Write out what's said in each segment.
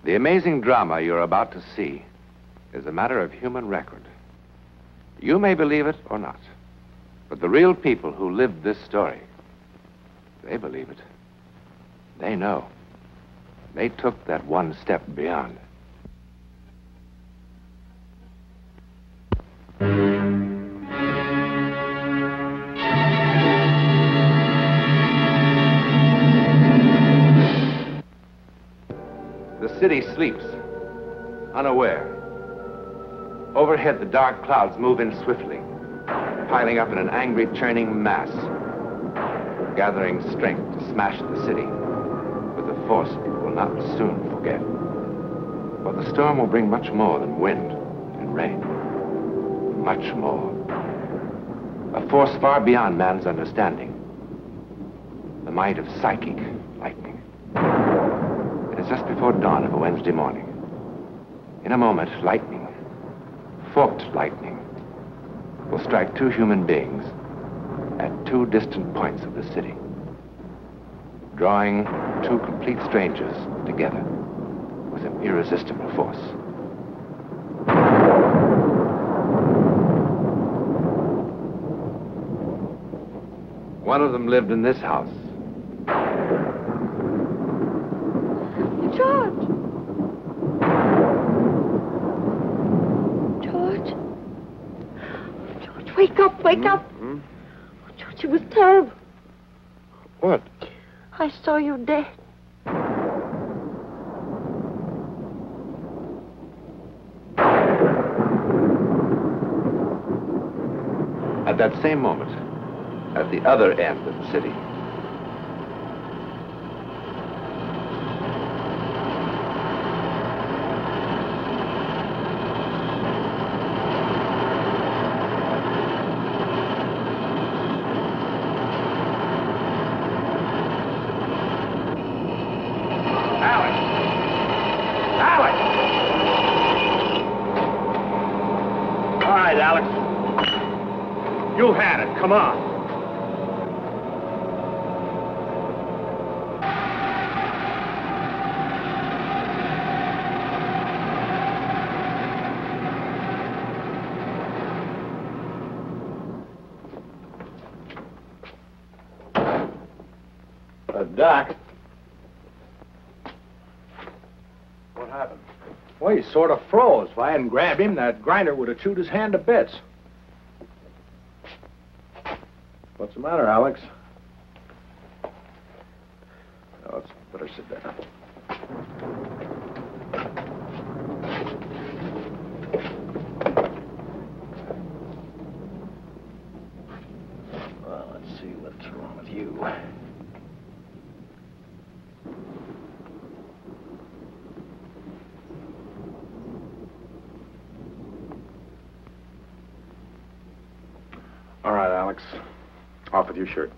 The amazing drama you're about to see is a matter of human record. You may believe it or not, but the real people who lived this story, they believe it. They know. They took that one step beyond. The city sleeps, unaware. Overhead, the dark clouds move in swiftly, piling up in an angry, churning mass, gathering strength to smash the city with a force it will not soon forget. For the storm will bring much more than wind and rain. Much more. A force far beyond man's understanding. The might of psychic lightning. It is just before dawn of a Wednesday morning. In a moment, lightning, forked lightning, will strike two human beings at two distant points of the city, drawing two complete strangers together with an irresistible force. One of them lived in this house. George! George, wake up, wake up! Oh, George, it was terrible. What? I saw you dead. At that same moment, at the other end of the city, You had it. Come on. Doc. What happened? Well, he sort of froze. If I hadn't grabbed him, that grinder would have chewed his hand to bits. What's the matter, Alex? Oh, let's better sit down. Well, let's see what's wrong with you. All right, Alex. Off with your shirt.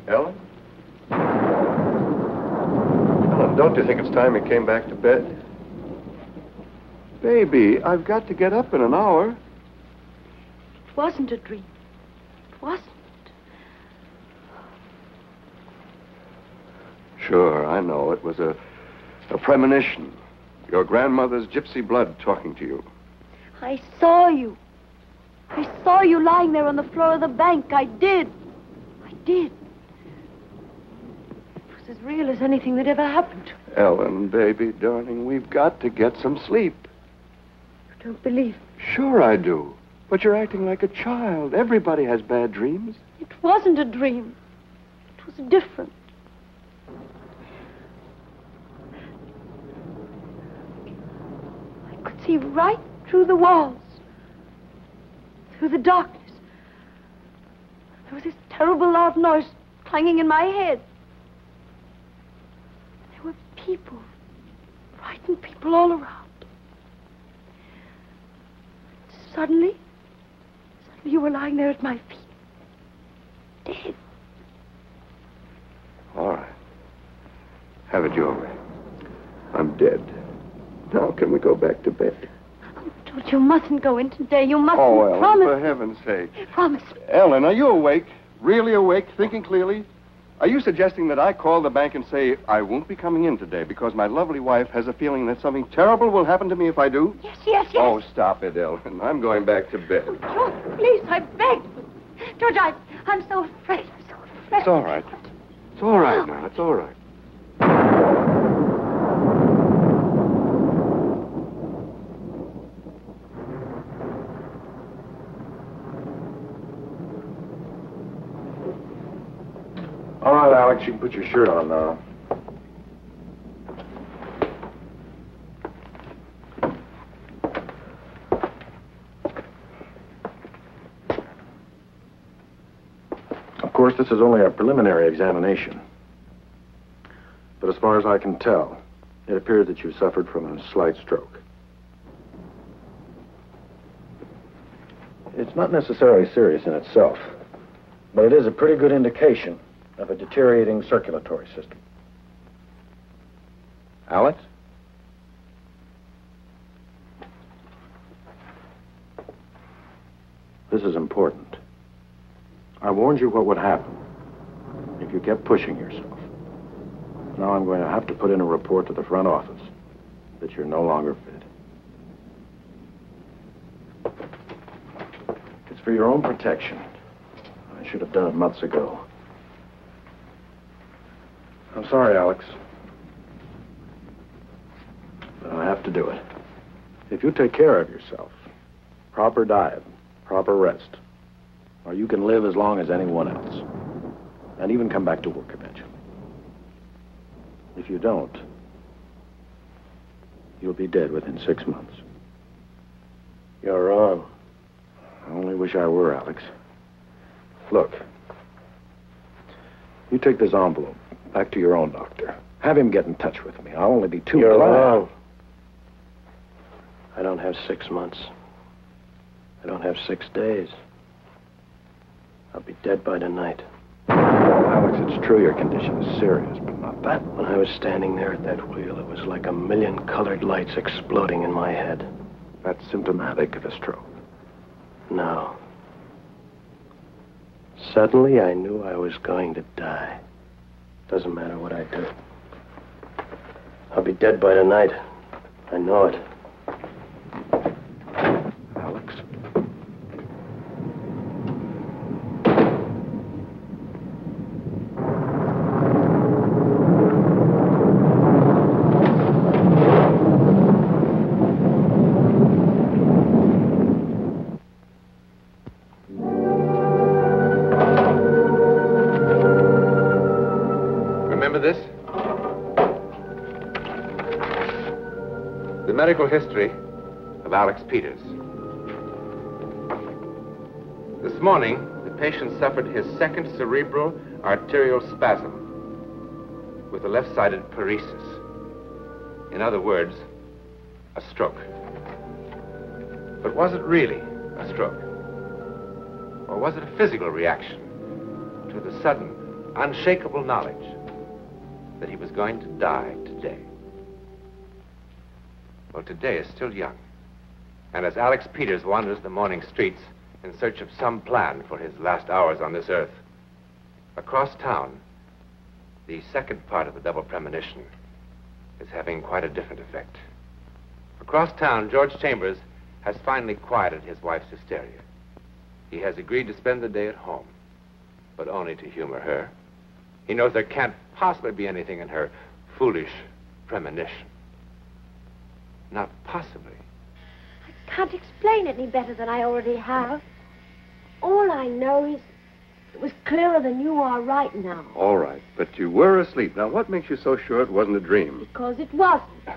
Ellen? Ellen, don't you think it's time he came back to bed? Baby, I've got to get up in an hour. It wasn't a dream. It wasn't. Sure, I know. It was a premonition. Your grandmother's gypsy blood talking to you. I saw you. I saw you lying there on the floor of the bank. I did. I did. It was as real as anything that ever happened. Ellen, baby, darling, we've got to get some sleep. You don't believe me? Sure I do. But you're acting like a child. Everybody has bad dreams. It wasn't a dream. It was different. I could see right through the walls, through the darkness. There was this terrible loud noise clanging in my head. There were people, frightened people all around. Suddenly you were lying there at my feet, dead. Have it your way. I'm dead. Now can we go back to bed? George, you mustn't go in today. You mustn't. Oh, Ellen, promise. for heaven's sake. Promise. Ellen, are you awake? Really awake? Thinking clearly? Are you suggesting that I call the bank and say I won't be coming in today because my lovely wife has a feeling that something terrible will happen to me if I do? Yes. Oh, stop it, Ellen. I'm going back to bed. Oh, George, please, I beg. George, I'm so afraid. I'm so afraid. It's all right. It's all right now. It's all right. All right, Alex, you can put your shirt on now. Of course, this is only a preliminary examination. But as far as I can tell, it appears that you suffered from a slight stroke. It's not necessarily serious in itself, but it is a pretty good indication of a deteriorating circulatory system. Alex? This is important. I warned you what would happen if you kept pushing yourself. Now I'm going to have to put in a report to the front office that you're no longer fit. It's for your own protection. I should have done it months ago. I'm sorry, Alex. But I have to do it. If you take care of yourself, proper diet, proper rest, or you can live as long as anyone else, and even come back to work eventually. If you don't, you'll be dead within 6 months. You're wrong. I only wish I were, Alex. Look, you take this envelope back to your own doctor. Have him get in touch with me. I'll only be too glad. You're wrong. I don't have 6 months. I don't have 6 days. I'll be dead by tonight. Alex, it's true your condition is serious, but not that. When I was standing there at that wheel, it was like a million colored lights exploding in my head. That's symptomatic of a stroke. No. Suddenly, I knew I was going to die. Doesn't matter what I do. I'll be dead by tonight. I know it. Alex? Remember this? The medical history of Alex Peters. This morning, the patient suffered his second cerebral arterial spasm with a left-sided paresis. In other words, a stroke. But was it really a stroke? Or was it a physical reaction to the sudden, unshakable knowledge that he was going to die today? Well, today is still young. And as Alex Peters wanders the morning streets in search of some plan for his last hours on this earth, across town, the second part of the double premonition is having quite a different effect. Across town, George Chambers has finally quieted his wife's hysteria. He has agreed to spend the day at home, but only to humor her. He knows there can't possibly be anything in her foolish premonition. Not possibly. I can't explain it any better than I already have. All I know is it was clearer than you are right now. All right, but you were asleep. Now, what makes you so sure it wasn't a dream? Because it wasn't.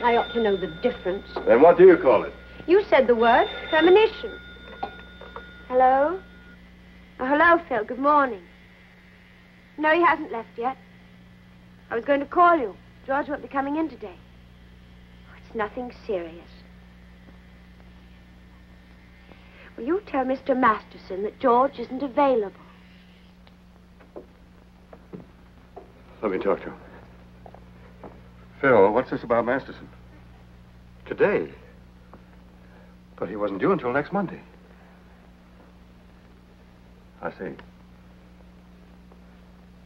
I ought to know the difference. Then what do you call it? You said the word premonition. Hello? Oh, hello, Phil. Good morning. No, he hasn't left yet. I was going to call you. George won't be coming in today. Oh, it's nothing serious. Will you tell Mr. Masterson that George isn't available? Let me talk to him. Phil, what's this about Masterson? Today? But he wasn't due until next Monday. I see.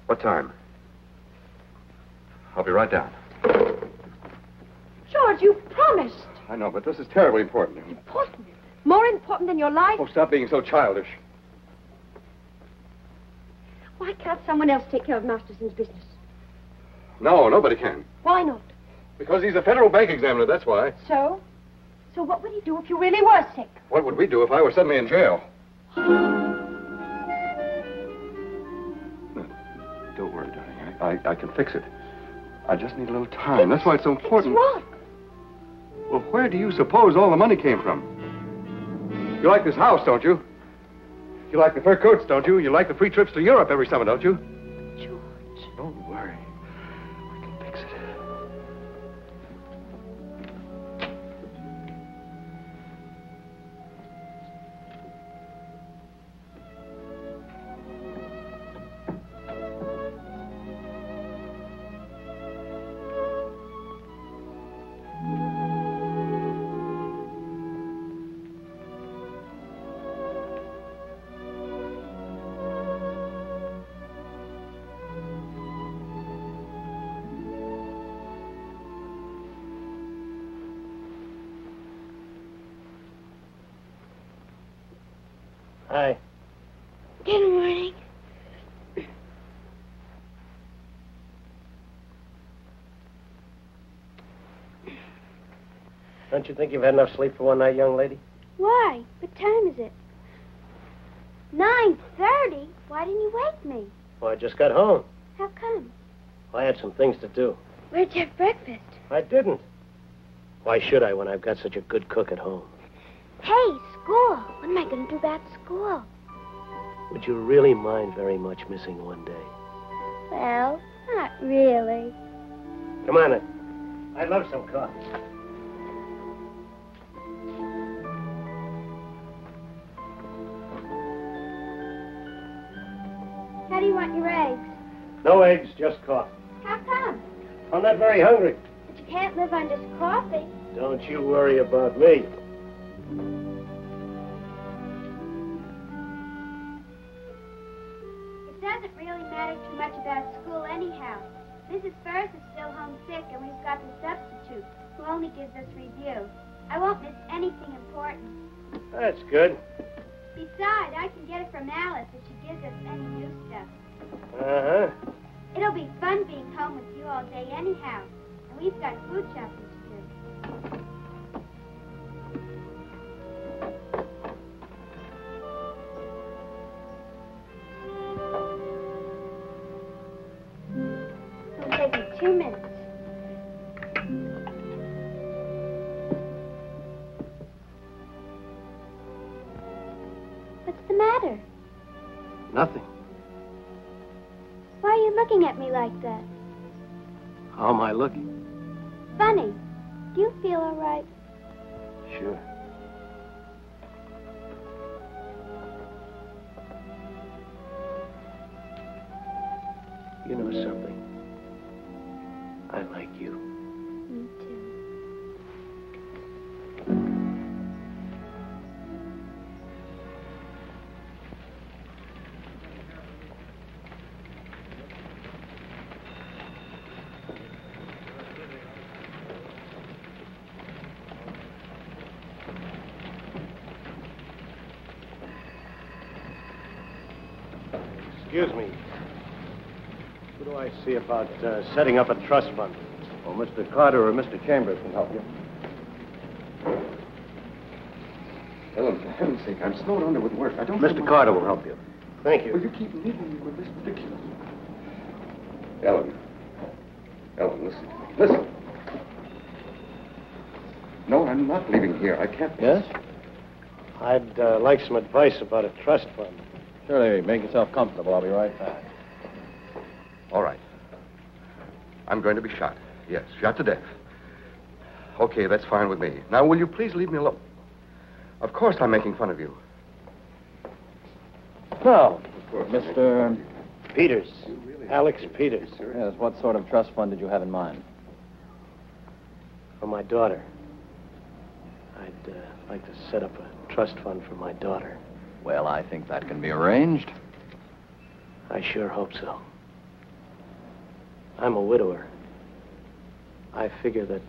What time? I'll be right down. George, you promised. I know, but this is terribly important. Important? More important than your life? Oh, stop being so childish. Why can't someone else take care of Masterson's business? No, nobody can. Why not? Because he's a federal bank examiner, that's why. So? So what would he do if you really were sick? What would we do if I were suddenly in jail? Don't worry, darling. I can fix it. I just need a little time. That's why it's so important. What's wrong? Well, where do you suppose all the money came from? You like this house, don't you? You like the fur coats, don't you? You like the free trips to Europe every summer, don't you? George. Don't worry. I can fix it. Hi. Good morning. Don't you think you've had enough sleep for one night, young lady? Why? What time is it? 9:30? Why didn't you wake me? Well, I just got home. How come? I had some things to do. Where'd you have breakfast? I didn't. Why should I when I've got such a good cook at home? Hey, school. What am I going to do about school? Would you really mind very much missing one day? Well, not really. Come on, then. I'd love some coffee. How do you want your eggs? No eggs, just coffee. How come? I'm not very hungry. But you can't live on just coffee. Don't you worry about me. It doesn't really matter too much about school anyhow. Mrs. Firth is still homesick, and we've got the substitute, who only gives us review. I won't miss anything important. That's good. Besides, I can get it from Alice if she gives us any new stuff. Uh-huh. It'll be fun being home with you all day anyhow. And we've got food shopping to do. It'll take me 2 minutes. What's the matter? Nothing. Why are you looking at me like that? How am I looking? Funny. Do you feel all right? Sure. You know something? I like you. Me too. Excuse me. Who do I see about setting up a trust fund? Well, Mr. Carter or Mr. Chambers can help you. Ellen, for heaven's sake, I'm snowed under with work. I don't... Mr. Carter will help you. Thank Will you. you keep leaving me with this ridiculous... Ellen, listen to me. Listen. No, I'm not leaving here. I can't... Yes? I'd like some advice about a trust fund. Surely, make yourself comfortable. I'll be right back. All right. I'm going to be shot. Yes, shot to death. Okay, that's fine with me. Now, will you please leave me alone? Of course I'm making fun of you. No. Of course. Mr. Peters. Alex Peters. Yes, what sort of trust fund did you have in mind? For my daughter. I'd like to set up a trust fund for my daughter. Well, I think that can be arranged. I sure hope so. I'm a widower. I figure that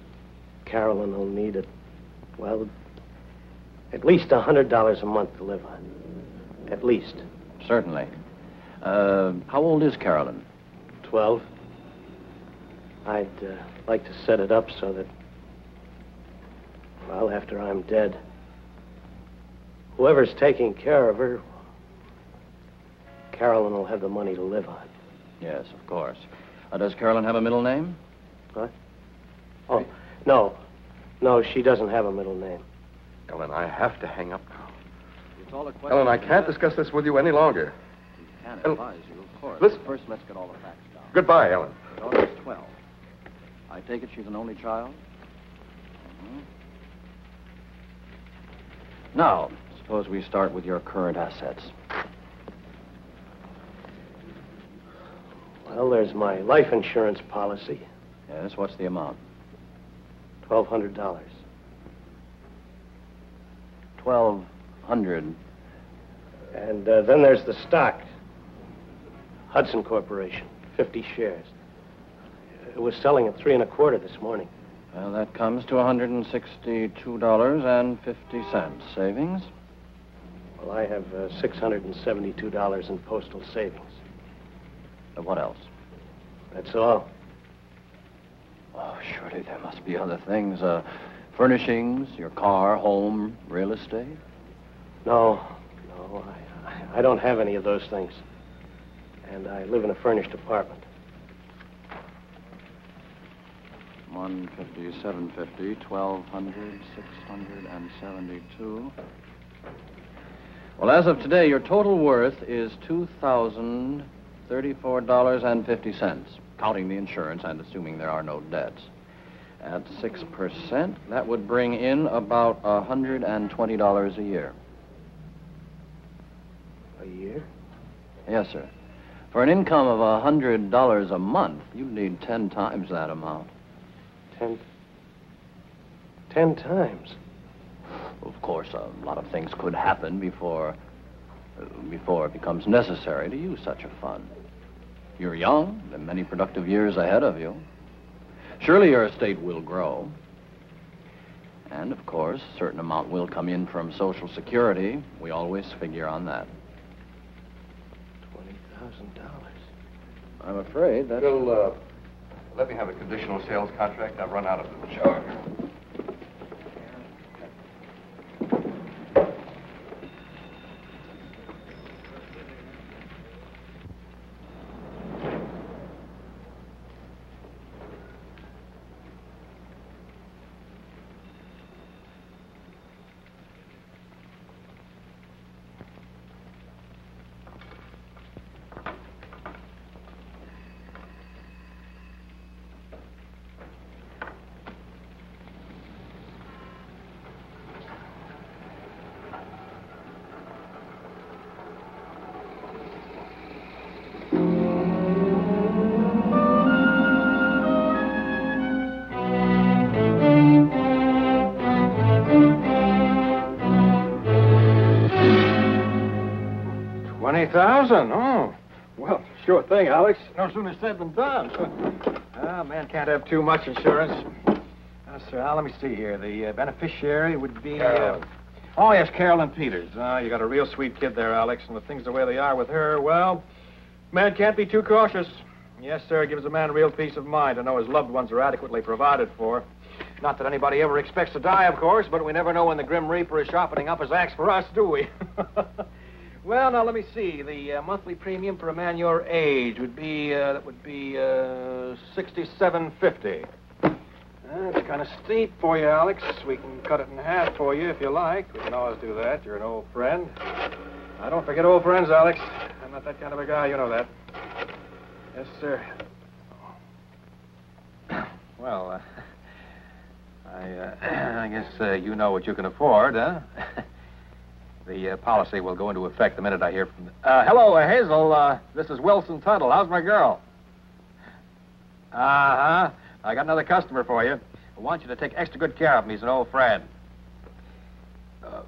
Carolyn will need at least $100 a month to live on. At least. Certainly. How old is Carolyn? 12. I'd like to set it up so that, well, after I'm dead, whoever's taking care of her, Carolyn will have the money to live on. Yes, of course. Does Carolyn have a middle name? What? Oh, no. No, she doesn't have a middle name. Ellen, I have to hang up now. It's all a question. Ellen, I can't discuss this with you any longer. I can advise you, of course. Listen. First, let's get all the facts down. Goodbye, Ellen. Your daughter's 12. I take it she's an only child? Mm-hmm. Now, suppose we start with your current assets. Well, there's my life insurance policy. Yes, what's the amount? $1,200. 1,200. And then there's the stock. Hudson Corporation, 50 shares. It was selling at 3 1/4 this morning. Well, that comes to $162.50 savings. Well, I have $672 in postal savings. What else? That's all. Oh, surely there must be other things. Furnishings, your car, home, real estate? No, I don't have any of those things. And I live in a furnished apartment. 150, 750, 1,200, 672. Well, as of today, your total worth is $2,034.50, counting the insurance and assuming there are no debts. At 6%, that would bring in about $120 a year. A year? Yes, sir. For an income of $100 a month, you'd need 10 times that amount. 10 times? Of course, a lot of things could happen before it becomes necessary to use such a fund. You're young, there are many productive years ahead of you. Surely your estate will grow. And, of course, a certain amount will come in from Social Security. We always figure on that. $20,000. I'm afraid that... Bill, let me have a conditional sales contract. I've run out of the shower. $20,000? Oh, well, sure thing, Alex. No sooner said than done. Man can't have too much insurance. Sir Al, let me see here. The beneficiary would be... oh, yes, Carolyn Peters. You got a real sweet kid there, Alex, and with things the way they are with her, well, man can't be too cautious. Yes, sir, it gives a man real peace of mind to know his loved ones are adequately provided for. Not that anybody ever expects to die, of course, but we never know when the Grim Reaper is sharpening up his axe for us, do we? Well, now, let me see. The monthly premium for a man your age would be, $67.50. That's kind of steep for you, Alex. We can cut it in half for you if you like. We can always do that. You're an old friend. I don't forget old friends, Alex. I'm not that kind of a guy. You know that. Yes, sir. Well, I guess you know what you can afford, huh? The policy will go into effect the minute I hear from... hello, Hazel. This is Wilson Tuttle. How's my girl? Uh-huh. I got another customer for you. I want you to take extra good care of him. He's an old friend. How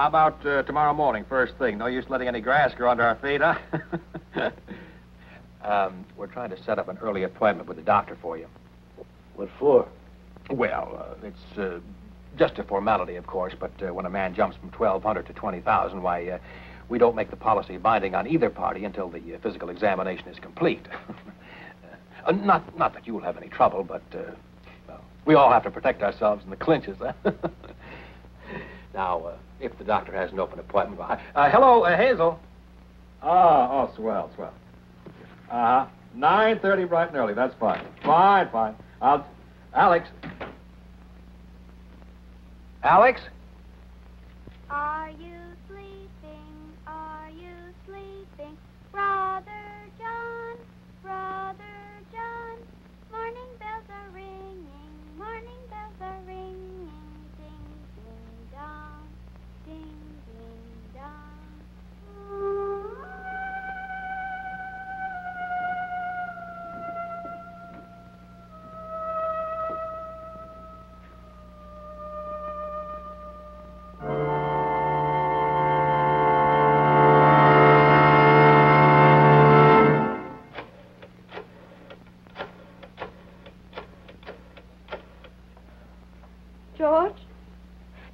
about tomorrow morning, first thing? No use letting any grass grow under our feet, huh? We're trying to set up an early appointment with the doctor for you. What for? Well, it's just a formality, of course, but when a man jumps from 1,200 to 20,000, why, we don't make the policy binding on either party until the physical examination is complete. Not that you'll have any trouble, but well, we all have to protect ourselves in the clinches, huh? Now, if the doctor has an open appointment... hello, Hazel. Oh, swell. 9:30 bright and early, that's fine. Fine. Alex? Are you sleeping? Are you sleeping? Brother John, morning bells are ringing, morning bells are ringing, ding, ding, dong, ding, ding, dong.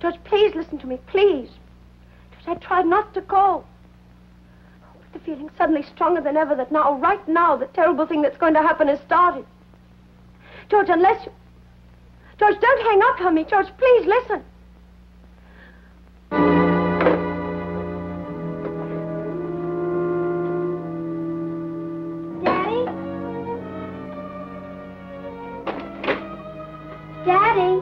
George, please listen to me, please. George, I tried not to call. But the feeling's suddenly stronger than ever that now, right now, the terrible thing that's going to happen has started. George, unless you... George, don't hang up on me. George, please listen. Daddy?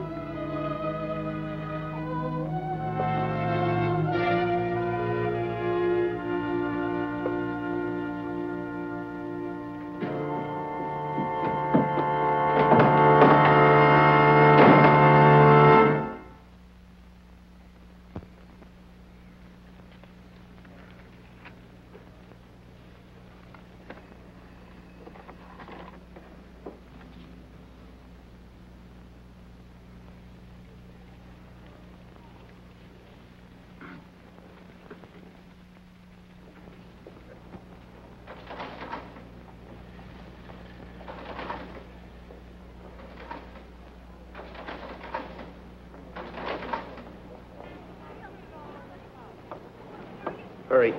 Hurry.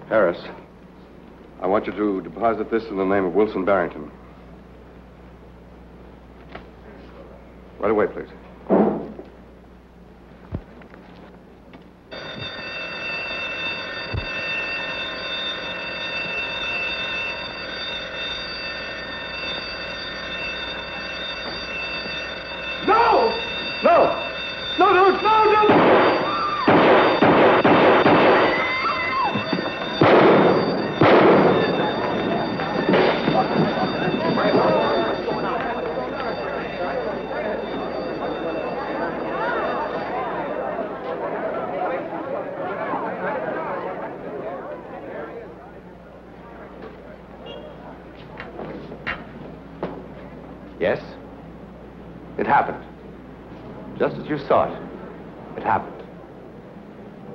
Harris, I want you to deposit this in the name of Wilson Barrington. Right away, please. Yes? It happened. Just as you saw it. It happened.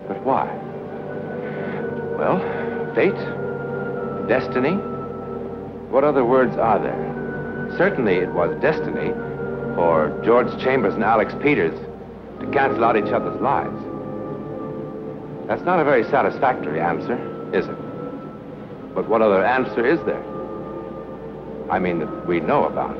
But why? Well, fate? Destiny? What other words are there? Certainly it was destiny for George Chambers and Alex Peters to cancel out each other's lives. That's not a very satisfactory answer, is it? But what other answer is there? I mean, that we know about.